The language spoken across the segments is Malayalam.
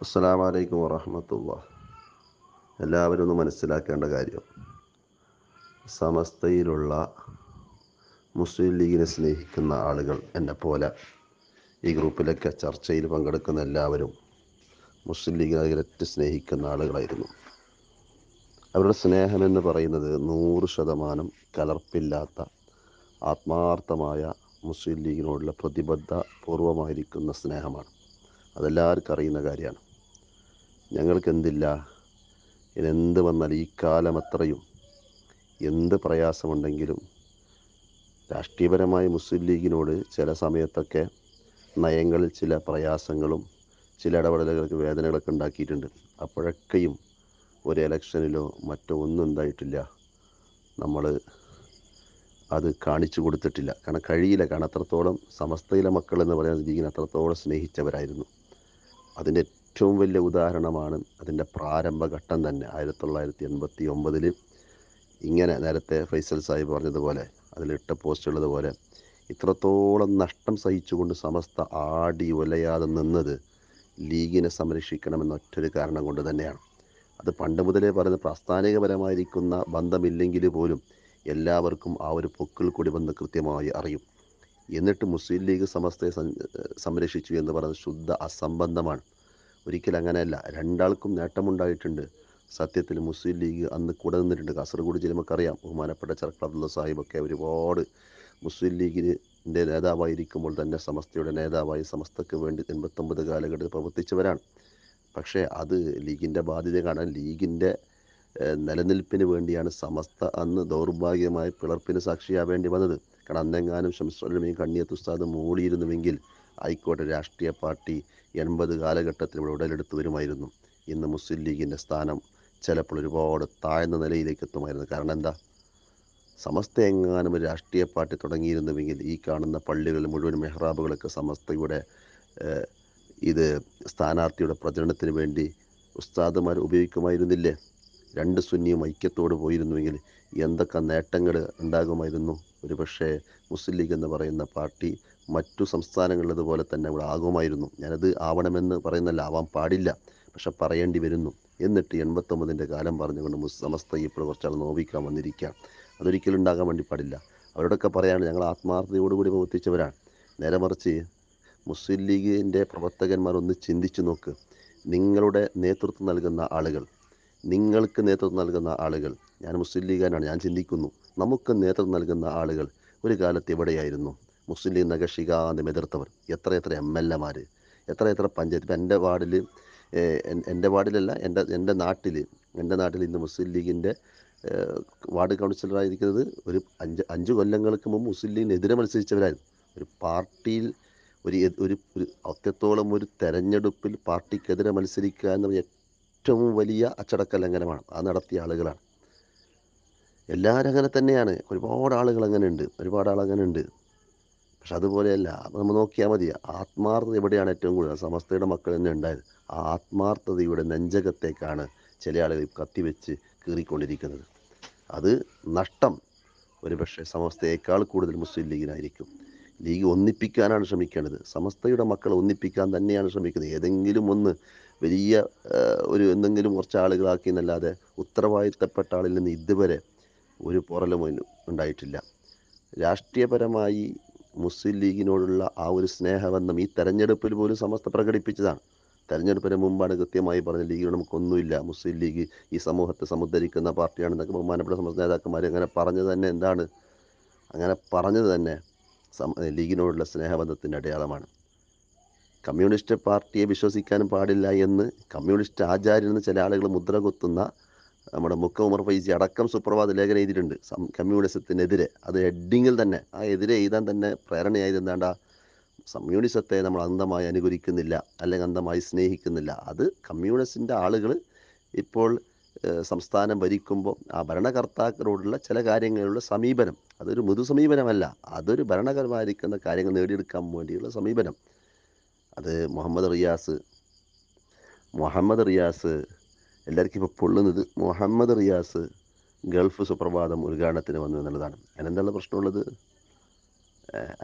അസ്സലാമു അലൈക്കും വറഹ്മത്തുള്ളാഹി. എല്ലാവരും ഒന്ന് മനസ്സിലാക്കേണ്ട കാര്യം, സമസ്തയിലുള്ള മുസ്ലിം ലീഗിനെ സ്നേഹിക്കുന്ന ആളുകൾ എന്നെപ്പോലെ ഈ ഗ്രൂപ്പിലൊക്കെ ചർച്ചയിൽ പങ്കെടുക്കുന്ന എല്ലാവരും മുസ്ലിം ലീഗിനെ ഇരട്ടി സ്നേഹിക്കുന്ന ആളുകളായിരുന്നു. അവരുടെ സ്നേഹമെന്ന് പറയുന്നത് 100% കലർപ്പില്ലാത്ത ആത്മാർത്ഥമായ മുസ്ലിം ലീഗിനോടുള്ള പ്രതിബദ്ധ പൂർവമായിരിക്കുന്ന സ്നേഹമാണ്. അതെല്ലാവർക്കും അറിയുന്ന കാര്യമാണ്. ഞങ്ങൾക്ക് എന്തില്ല, ഇതെന്ത് വന്നാൽ ഈ കാലം അത്രയും എന്ത് പ്രയാസമുണ്ടെങ്കിലും രാഷ്ട്രീയപരമായി മുസ്ലിം ലീഗിനോട് ചില സമയത്തൊക്കെ നയങ്ങളിൽ ചില പ്രയാസങ്ങളും ചില ഇടപെടലുകൾക്ക് വേദനകളൊക്കെ ഉണ്ടാക്കിയിട്ടുണ്ട്. അപ്പോഴൊക്കെയും ഒരു ഇലക്ഷനിലോ മറ്റോ ഒന്നും ഉണ്ടായിട്ടില്ല, നമ്മൾ അത് കാണിച്ചു കൊടുത്തിട്ടില്ല. കാരണം കഴിയില്ല. കാരണം അത്രത്തോളം സമസ്തയിലെ മക്കൾ എന്ന് പറയുന്നത് ലീഗിനെ അത്രത്തോളം സ്നേഹിച്ചവരായിരുന്നു. അതിൻ്റെ ഏറ്റവും വലിയ ഉദാഹരണമാണ് അതിൻ്റെ പ്രാരംഭഘട്ടം തന്നെ. 1989 ഇങ്ങനെ നേരത്തെ ഫൈസൽ സാഹിബ് പറഞ്ഞതുപോലെ, അതിലിട്ട പോസ്റ്റുള്ളതുപോലെ, ഇത്രത്തോളം നഷ്ടം സഹിച്ചുകൊണ്ട് സമസ്ത ആടി ഉലയാതെ നിന്നത് ലീഗിനെ സംരക്ഷിക്കണമെന്ന ഒറ്റൊരു കാരണം കൊണ്ട് തന്നെയാണ്. അത് പണ്ട് മുതലേ പറയുന്ന പ്രാസ്ഥാനികപരമായിരിക്കുന്ന ബന്ധമില്ലെങ്കിൽ പോലും എല്ലാവർക്കും ആ ഒരു പൊക്കിൾ കൂടി വന്ന് കൃത്യമായി അറിയും. എന്നിട്ട് മുസ്ലിം ലീഗ് സമസ്തയെ സംരക്ഷിച്ചു എന്ന് പറയുന്നത് ശുദ്ധ അസംബന്ധമാണ്. ഒരിക്കലും അങ്ങനെയല്ല. രണ്ടാൾക്കും നേട്ടമുണ്ടായിട്ടുണ്ട്. സത്യത്തിൽ മുസ്ലിം ലീഗ് അന്ന് കൂടെ നിന്നിട്ടുണ്ട്. കാസർഗോഡ് ജില്ല നമുക്കറിയാം, ബഹുമാനപ്പെട്ട ചെർക്കള അബ്ദുള്ള സാഹിബൊക്കെ ഒരുപാട് മുസ്ലിം ലീഗിൻ്റെ നേതാവായിരിക്കുമ്പോൾ തന്നെ സമസ്തയുടെ നേതാവായി സമസ്തക്ക് വേണ്ടി 89 കാലഘട്ടത്തിൽ പ്രവർത്തിച്ചവരാണ്. പക്ഷേ അത് ലീഗിൻ്റെ ബാധ്യത കാണാൻ, ലീഗിൻ്റെ നിലനിൽപ്പിന് വേണ്ടിയാണ് സമസ്ത അന്ന് ദൗർഭാഗ്യമായ പിളർപ്പിന് സാക്ഷിയാവേണ്ടി വന്നത്. കാരണം അന്നെങ്ങാനും ഷംസുലമയും കണ്ണിയത്ത് ഉസ്താദ് മൂടിയിരുന്നുവെങ്കിൽ ആയിക്കോട്ടെ, രാഷ്ട്രീയ പാർട്ടി 80 കാലഘട്ടത്തിൽ ഇവിടെ ഉടലെടുത്ത് വരുമായിരുന്നു. ഇന്ന് മുസ്ലിം ലീഗിൻ്റെ സ്ഥാനം ചിലപ്പോൾ ഒരുപാട് താഴ്ന്ന നിലയിലേക്ക് എത്തുമായിരുന്നു. കാരണം എന്താ, സമസ്ത എങ്ങാനും ഒരു രാഷ്ട്രീയ പാർട്ടി തുടങ്ങിയിരുന്നുവെങ്കിൽ ഈ കാണുന്ന പള്ളികളിൽ മുഴുവൻ മെഹ്റാബുകളൊക്കെ സമസ്തയുടെ ഇത് സ്ഥാനാർത്ഥിയുടെ പ്രചരണത്തിന് വേണ്ടി ഉസ്താദുമാർ ഉപയോഗിക്കുമായിരുന്നില്ലേ? രണ്ട് സുന്നിയും ഐക്യത്തോട് പോയിരുന്നുവെങ്കിൽ എന്തൊക്കെ നേട്ടങ്ങൾ ഉണ്ടാകുമായിരുന്നു. ഒരു പക്ഷേ മുസ്ലിം ലീഗ് എന്ന് പറയുന്ന പാർട്ടി മറ്റു സംസ്ഥാനങ്ങളിലതുപോലെ തന്നെ ഇവിടെ ആകുമായിരുന്നു. ഞാനത് ആവണമെന്ന് പറയുന്നല്ല, ആവാൻ പാടില്ല, പക്ഷെ പറയേണ്ടി വരുന്നു. എന്നിട്ട് 89 കാലം പറഞ്ഞുകൊണ്ട് സമസ്ത ഇപ്പോൾ കുറച്ചാൾ നോവിക്കാൻ വന്നിരിക്കുക. അതൊരിക്കലും ഉണ്ടാകാൻ വേണ്ടി പാടില്ല. അവരോടൊക്കെ പറയാണ്, ഞങ്ങൾ ആത്മാർത്ഥതയോടുകൂടി പ്രവർത്തിച്ചവരാണ്. നേരെ മറിച്ച് മുസ്ലിം ലീഗിൻ്റെ പ്രവർത്തകന്മാരൊന്ന് ചിന്തിച്ചു നോക്ക്. നിങ്ങളുടെ നേതൃത്വം നൽകുന്ന ആളുകൾ, നിങ്ങൾക്ക് നേതൃത്വം നൽകുന്ന ആളുകൾ, ഞാൻ മുസ്ലിം ലീഗാനാണ്, ഞാൻ ചിന്തിക്കുന്നു, നമുക്ക് നേതൃത്വം നൽകുന്ന ആളുകൾ ഒരു കാലത്ത് എവിടെയായിരുന്നു? മുസ്ലിം ലീഗ് നഖശിഖാന്തം എതിർത്തവർ എത്രയെത്ര MLA മാർ, എത്രയെത്ര പഞ്ചായത്ത്. ഇപ്പം എൻ്റെ വാർഡിലല്ല, എൻ്റെ നാട്ടിൽ ഇന്ന് മുസ്ലിം ലീഗിൻ്റെ വാർഡ് കൗൺസിലറായിരിക്കുന്നത് ഒരു അഞ്ച് കൊല്ലങ്ങൾക്ക് മുമ്പ് മുസ്ലിം ലീഗിനെതിരെ മത്സരിച്ചവരായിരുന്നു. ഒരു പാർട്ടിയിൽ ഒരു അത്യത്തോളം ഒരു തെരഞ്ഞെടുപ്പിൽ പാർട്ടിക്കെതിരെ മത്സരിക്കുക എന്ന ഏറ്റവും വലിയ അച്ചടക്ക ലംഘനമാണ്. അത് നടത്തിയ ആളുകളാണ്. എല്ലാവരും അങ്ങനെ തന്നെയാണ്. ഒരുപാട് ആളുകൾ അങ്ങനെ ഉണ്ട്. പക്ഷെ അതുപോലെയല്ല. നമ്മൾ നോക്കിയാൽ മതി, ആത്മാർത്ഥത എവിടെയാണ് ഏറ്റവും കൂടുതൽ? സമസ്തയുടെ മക്കൾ തന്നെ ഉണ്ടായത്. ആ ആത്മാർത്ഥതയുടെ നെഞ്ചകത്തേക്കാണ് ചില ആളുകൾ കത്തിവെച്ച് കീറിക്കൊണ്ടിരിക്കുന്നത്. അത് നഷ്ടം ഒരു പക്ഷേ സമസ്തയേക്കാൾ കൂടുതൽ മുസ്ലിം ലീഗിനായിരിക്കും. ലീഗ് ഒന്നിപ്പിക്കാനാണ് ശ്രമിക്കേണ്ടത്. സമസ്തയുടെ മക്കളെ ഒന്നിപ്പിക്കാൻ തന്നെയാണ് ശ്രമിക്കുന്നത്. ഏതെങ്കിലും ഒന്ന് വലിയ ഒരു എന്തെങ്കിലും കുറച്ച് ആളുകളാക്കി എന്നല്ലാതെ ഉത്തരവാദിത്തപ്പെട്ട ആളിൽ നിന്ന് ഇതുവരെ ഒരു പുറലും ഉണ്ടായിട്ടില്ല. രാഷ്ട്രീയപരമായി മുസ്ലിം ലീഗിനോടുള്ള ആ ഒരു സ്നേഹബന്ധം ഈ തെരഞ്ഞെടുപ്പിൽ പോലും സമസ്ത പ്രകടിപ്പിച്ചതാണ്. തെരഞ്ഞെടുപ്പിന് മുമ്പാണ് കൃത്യമായി പറഞ്ഞത്, ലീഗിനോട് നമുക്കൊന്നുമില്ല, മുസ്ലിം ലീഗ് ഈ സമൂഹത്തെ സമുദ്ധരിക്കുന്ന പാർട്ടിയാണെന്നൊക്കെ ബഹുമാനപ്പെട്ട സമസ്ത നേതാക്കന്മാർ അങ്ങനെ പറഞ്ഞത് തന്നെ എന്താണ്? അങ്ങനെ പറഞ്ഞത് തന്നെ ലീഗിനോടുള്ള സ്നേഹബന്ധത്തിൻ്റെ അടയാളമാണ്. കമ്മ്യൂണിസ്റ്റ് പാർട്ടിയെ വിശ്വസിക്കാനും പാടില്ല എന്ന് കമ്മ്യൂണിസ്റ്റ് ആചാര്യനെന്ന് ചില ആളുകൾ മുദ്ര കുത്തുന്ന നമ്മുടെ മുക്ക ഉമർ ഫൈസി അടക്കം സുപ്രഭാത ലേഖനം എഴുതിയിട്ടുണ്ട് കമ്മ്യൂണിസത്തിനെതിരെ. അത് ഹെഡിങ്ങിൽ തന്നെ, ആ എതിരെ എഴുതാൻ തന്നെ പ്രേരണയായത് എന്താണ്ട, കമ്മ്യൂണിസത്തെ നമ്മൾ അന്ധമായി അനുകൂലിക്കുന്നില്ല, അല്ലെങ്കിൽ അന്ധമായി സ്നേഹിക്കുന്നില്ല. അത് കമ്മ്യൂണിസ്റ്റിൻ്റെ ആളുകൾ ഇപ്പോൾ സംസ്ഥാനം ഭരിക്കുമ്പോൾ ആ ഭരണകർത്താക്കളോടുള്ള ചില കാര്യങ്ങളിലുള്ള സമീപനം, അതൊരു മൃദു സമീപനമല്ല, അതൊരു ഭരണകരമായിരിക്കുന്ന കാര്യങ്ങൾ നേടിയെടുക്കാൻ വേണ്ടിയുള്ള സമീപനം. അത് മുഹമ്മദ് റിയാസ് എല്ലാവർക്കും ഇപ്പോൾ പൊള്ളുന്നത്, മുഹമ്മദ് റിയാസ് ഗൾഫ് സുപ്രഭാതം ഉദ്ഘാടനത്തിന് വന്നു എന്നുള്ളതാണ്. അതിനെന്താണ് പ്രശ്നമുള്ളത്?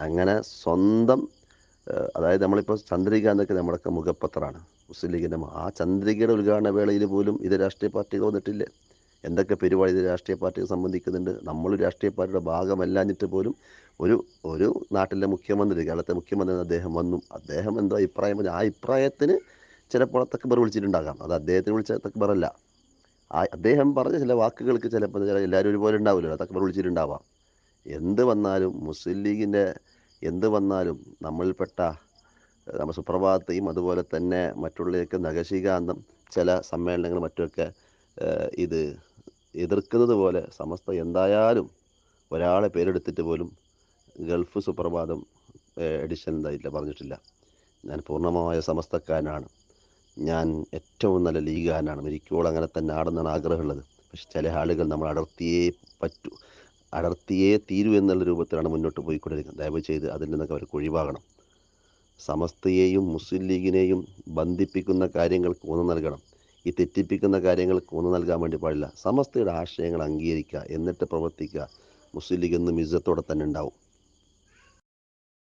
അങ്ങനെ സ്വന്തം, അതായത് നമ്മളിപ്പോൾ ചന്ദ്രിക എന്നൊക്കെ നമ്മളൊക്കെ മുഖപത്രമാണ്. മുസ്ലിം ലീഗിൻ്റെ ആ ചന്ദ്രികയുടെ ഉദ്ഘാടന വേളയിൽ പോലും ഇത് രാഷ്ട്രീയ പാർട്ടികൾ വന്നിട്ടില്ലേ? എന്തൊക്കെ പരിപാടി ഇത് രാഷ്ട്രീയ പാർട്ടികൾ സംബന്ധിക്കുന്നുണ്ട്. നമ്മൾ രാഷ്ട്രീയ പാർട്ടിയുടെ ഭാഗമല്ലാഞ്ഞിട്ട് പോലും ഒരു ഒരു നാട്ടിലെ മുഖ്യമന്ത്രി, കേരളത്തെ മുഖ്യമന്ത്രി അദ്ദേഹം വന്നു. അദ്ദേഹം എന്തോ അഭിപ്രായം പറഞ്ഞു. ആ അഭിപ്രായത്തിന് ചിലപ്പോൾ തക്ബർ വിളിച്ചിട്ടുണ്ടാകാം. അത് അദ്ദേഹത്തിന് വിളിച്ച തക്ബറല്ല. അദ്ദേഹം പറഞ്ഞ ചില വാക്കുകൾക്ക് ചിലപ്പോൾ എല്ലാവരും ഒരുപോലെ ഉണ്ടാവില്ലല്ലോ, തക്ബർ വിളിച്ചിട്ടുണ്ടാവാം. എന്ത് വന്നാലും മുസ്ലിം ലീഗിൻ്റെ എന്ത് വന്നാലും നമ്മളിൽപ്പെട്ട നമ്മുടെ സുപ്രഭാതത്തെയും അതുപോലെ തന്നെ മറ്റുള്ളവയൊക്കെ നഖശികാന്തം ചില സമ്മേളനങ്ങൾ മറ്റുമൊക്കെ ഇത് എതിർക്കുന്നത് പോലെ സമസ്ത എന്തായാലും ഒരാളെ പേരെടുത്തിട്ട് പോലും ഗൾഫ് സുപ്രഭാതം എഡിഷൻ എന്തായില്ല പറഞ്ഞിട്ടില്ല. ഞാൻ പൂർണ്ണമായ സമസ്തക്കാരനാണ്, ഞാൻ ഏറ്റവും നല്ല ലീഗുകാരനാണ്, ഒരിക്കലും അങ്ങനെ തന്നെ ആണെന്നാണ് ആഗ്രഹമുള്ളത്. പക്ഷെ ചില ആളുകൾ നമ്മൾ അടർത്തിയേ തീരൂ എന്നുള്ള രൂപത്തിലാണ് മുന്നോട്ട് പോയിക്കൊണ്ടിരിക്കുന്നത്. ദയവ് ചെയ്ത് അതിൽ നിന്നൊക്കെ അവർക്ക് ഒഴിവാകണം. സമസ്തയെയും മുസ്ലിം ലീഗിനെയും ബന്ധിപ്പിക്കുന്ന കാര്യങ്ങൾക്ക് ഊന്നൽ നൽകണം. ഈ തെറ്റിപ്പിക്കുന്ന കാര്യങ്ങൾക്ക് ഊന്നൽ നൽകാൻ വേണ്ടി പാടില്ല. സമസ്തയുടെ ആശയങ്ങൾ അംഗീകരിക്കുക, എന്നിട്ട് പ്രവർത്തിക്കുക. മുസ്ലിം ലീഗ് എന്നും ഇസ്സത്തോടെ തന്നെ ഉണ്ടാവും.